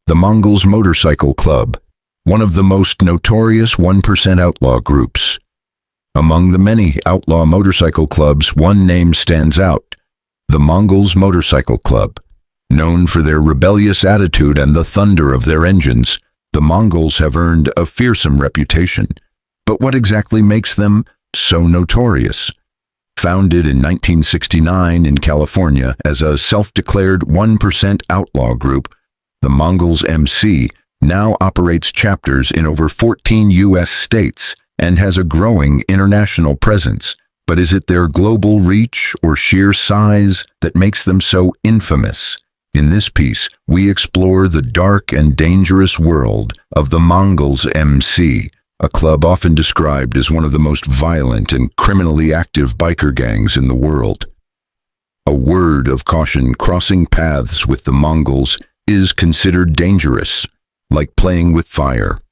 The Mongols Motorcycle Club, one of the most notorious 1% outlaw groups. Among the many outlaw motorcycle clubs, one name stands out: the Mongols Motorcycle Club. Known for their rebellious attitude and the thunder of their engines, the Mongols have earned a fearsome reputation. But what exactly makes them so notorious? Founded in 1969 in California as a self-declared 1% outlaw group, the Mongols MC now operates chapters in over 14 U.S. states and has a growing international presence. But is it their global reach or sheer size that makes them so infamous? In this piece, we explore the dark and dangerous world of the Mongols MC, a club often described as one of the most violent and criminally active biker gangs in the world. A word of caution: crossing paths with the Mongols is considered dangerous, like playing with fire.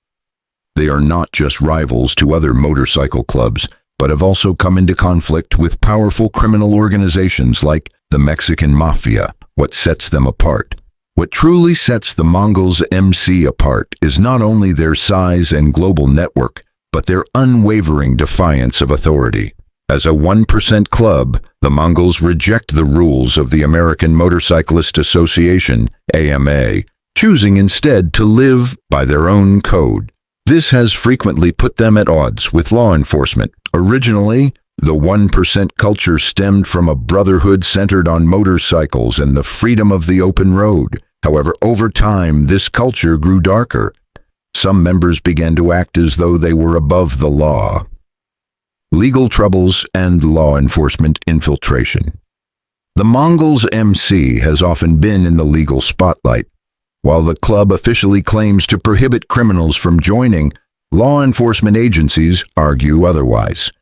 They are not just rivals to other motorcycle clubs, but have also come into conflict with powerful criminal organizations like the Mexican Mafia. What sets them apart? What truly sets the Mongols MC apart is not only their size and global network, but their unwavering defiance of authority. As a 1% club, the Mongols reject the rules of the American Motorcyclist Association, AMA, choosing instead to live by their own code. This has frequently put them at odds with law enforcement. Originally, the 1% culture stemmed from a brotherhood centered on motorcycles and the freedom of the open road. However, over time, this culture grew darker. Some members began to act as though they were above the law. Legal troubles and law enforcement infiltration. The Mongols MC has often been in the legal spotlight. While the club officially claims to prohibit criminals from joining, law enforcement agencies argue otherwise.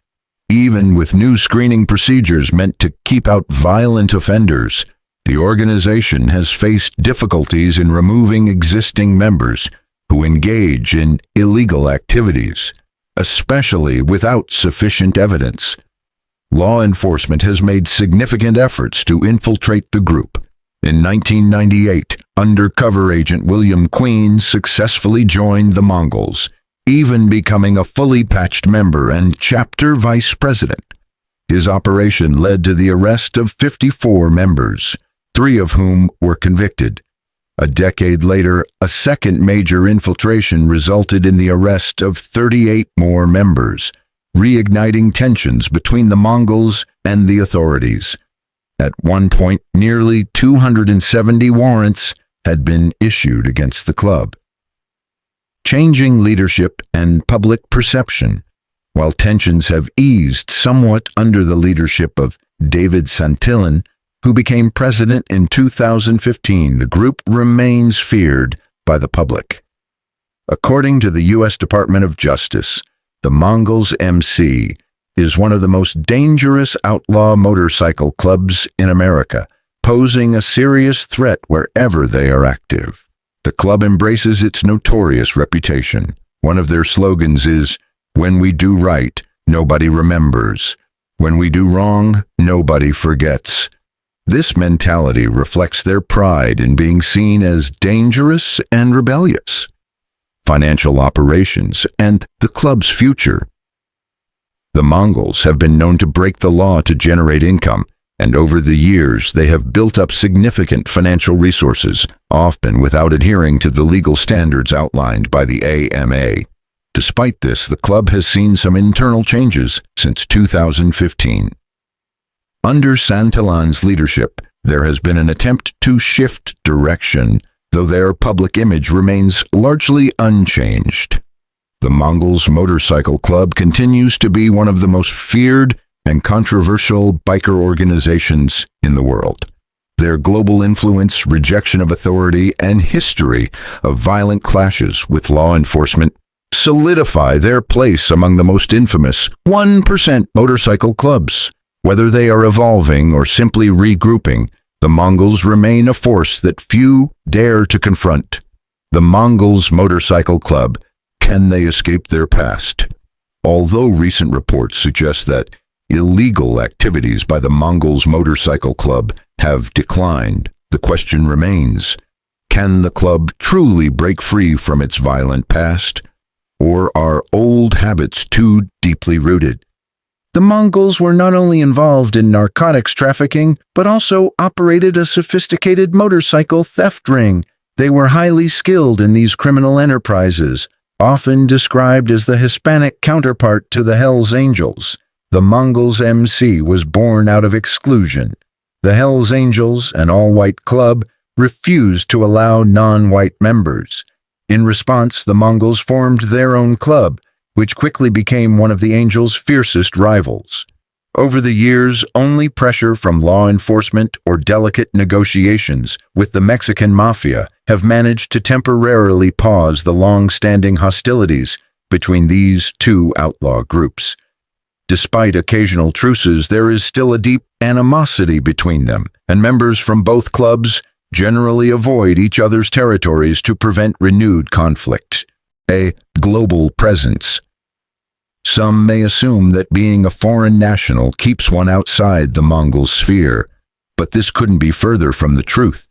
Even with new screening procedures meant to keep out violent offenders, the organization has faced difficulties in removing existing members who engage in illegal activities, especially without sufficient evidence. Law enforcement has made significant efforts to infiltrate the group. In 1998, undercover agent William Queen successfully joined the Mongols, even becoming a fully patched member and chapter vice president. His operation led to the arrest of 54 members, 3 of whom were convicted. A decade later, a second major infiltration resulted in the arrest of 38 more members, reigniting tensions between the Mongols and the authorities. At one point, nearly 270 warrants had been issued against the club. Changing leadership and public perception. While tensions have eased somewhat under the leadership of David Santillan, who became president in 2015, the group remains feared by the public. According to the U.S. Department of Justice, the Mongols MC is one of the most dangerous outlaw motorcycle clubs in America, posing a serious threat wherever they are active. The club embraces its notorious reputation. One of their slogans is, "When we do right, nobody remembers. When we do wrong, nobody forgets." This mentality reflects their pride in being seen as dangerous and rebellious. Financial operations and the club's future. The Mongols have been known to break the law to generate income, and over the years they have built up significant financial resources, often without adhering to the legal standards outlined by the AMA. Despite this, the club has seen some internal changes since 2015. Under Santillan's leadership, there has been an attempt to shift direction, though their public image remains largely unchanged. The Mongols Motorcycle Club continues to be one of the most feared and controversial biker organizations in the world. Their global influence, rejection of authority, and history of violent clashes with law enforcement solidify their place among the most infamous 1% motorcycle clubs. Whether they are evolving or simply regrouping, the Mongols remain a force that few dare to confront. The Mongols Motorcycle Club. Can they escape their past? Although recent reports suggest that illegal activities by the Mongols Motorcycle Club have declined, the question remains, Can the club truly break free from its violent past? Or are old habits too deeply rooted? The Mongols were not only involved in narcotics trafficking, but also operated a sophisticated motorcycle theft ring. They were highly skilled in these criminal enterprises, often described as the Hispanic counterpart to the Hells Angels. The Mongols MC was born out of exclusion. The Hells Angels, an all-white club, refused to allow non-white members. In response, the Mongols formed their own club, which quickly became one of the Angels' fiercest rivals. Over the years, only pressure from law enforcement or delicate negotiations with the Mexican mafia have managed to temporarily pause the long-standing hostilities between these two outlaw groups. Despite occasional truces, there is still a deep animosity between them, and members from both clubs generally avoid each other's territories to prevent renewed conflict. A global presence. Some may assume that being a foreign national keeps one outside the Mongol sphere, but this couldn't be further from the truth.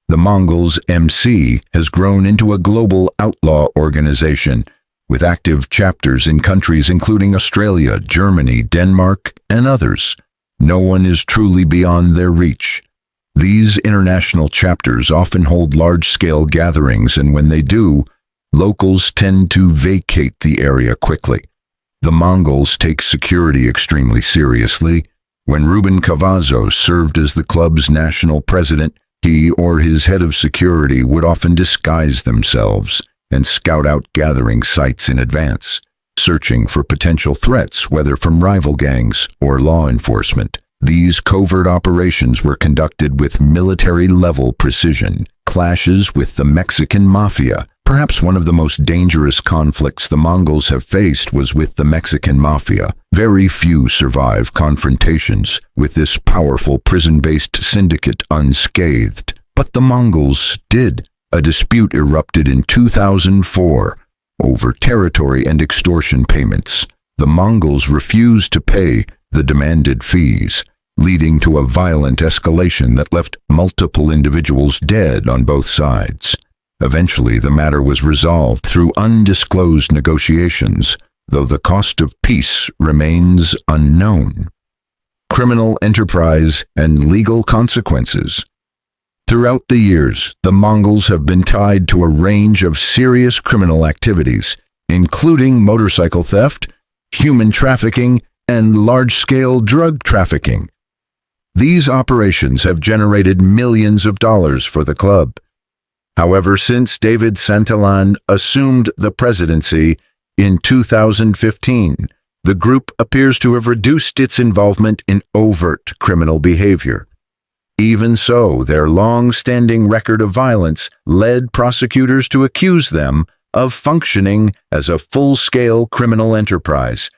The Mongols MC has grown into a global outlaw organization, with active chapters in countries including Australia, Germany, Denmark, and others. No one is truly beyond their reach. These international chapters often hold large-scale gatherings, and when they do, locals tend to vacate the area quickly. The Mongols take security extremely seriously. When Ruben Cavazos served as the club's national president, he or his head of security would often disguise themselves and scout out gathering sites in advance, searching for potential threats, whether from rival gangs or law enforcement. These covert operations were conducted with military-level precision. Clashes with the Mexican mafia. Perhaps one of the most dangerous conflicts the Mongols have faced was with the Mexican mafia. Very few survive confrontations with this powerful prison-based syndicate unscathed, but the Mongols did. A dispute erupted in 2004 over territory and extortion payments. The Mongols refused to pay the demanded fees, leading to a violent escalation that left multiple individuals dead on both sides. Eventually, the matter was resolved through undisclosed negotiations, though the cost of peace remains unknown. Criminal enterprise and legal consequences. Throughout the years, the Mongols have been tied to a range of serious criminal activities, including motorcycle theft, human trafficking, and large-scale drug trafficking. These operations have generated millions of dollars for the club. However, since David Santillan assumed the presidency in 2015, the group appears to have reduced its involvement in overt criminal behavior. Even so, their long-standing record of violence led prosecutors to accuse them of functioning as a full-scale criminal enterprise.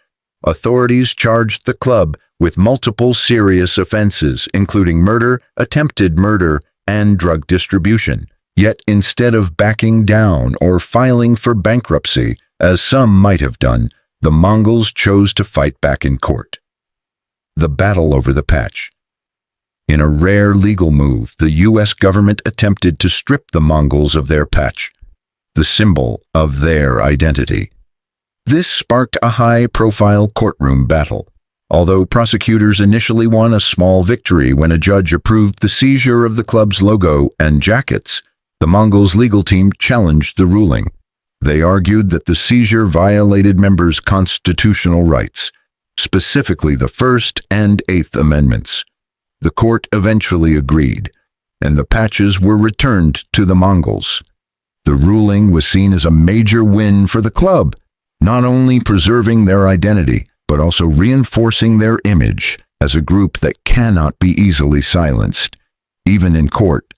Authorities charged the club with multiple serious offenses, including murder, attempted murder, and drug distribution. Yet instead of backing down or filing for bankruptcy, as some might have done, the Mongols chose to fight back in court. The battle over the patch. In a rare legal move, the U.S. government attempted to strip the Mongols of their patch, the symbol of their identity. This sparked a high-profile courtroom battle. Although prosecutors initially won a small victory when a judge approved the seizure of the club's logo and jackets, the Mongols' legal team challenged the ruling. They argued that the seizure violated members' constitutional rights, specifically the First and Eighth Amendments. The court eventually agreed, and the patches were returned to the Mongols. The ruling was seen as a major win for the club, not only preserving their identity, but also reinforcing their image as a group that cannot be easily silenced, even in court.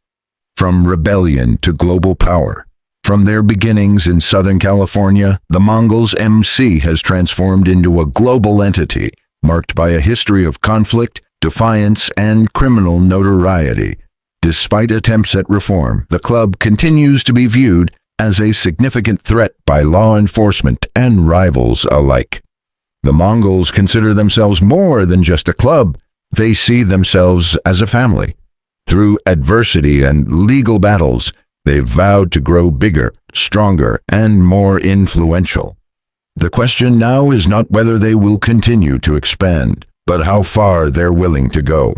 From rebellion to global power. From their beginnings in Southern California, the Mongols MC has transformed into a global entity, marked by a history of conflict, defiance, and criminal notoriety. Despite attempts at reform, the club continues to be viewed as a significant threat by law enforcement and rivals alike. The Mongols consider themselves more than just a club. They see themselves as a family. Through adversity and legal battles, They've vowed to grow bigger, stronger, and more influential. The question now is not whether they will continue to expand, but how far they're willing to go.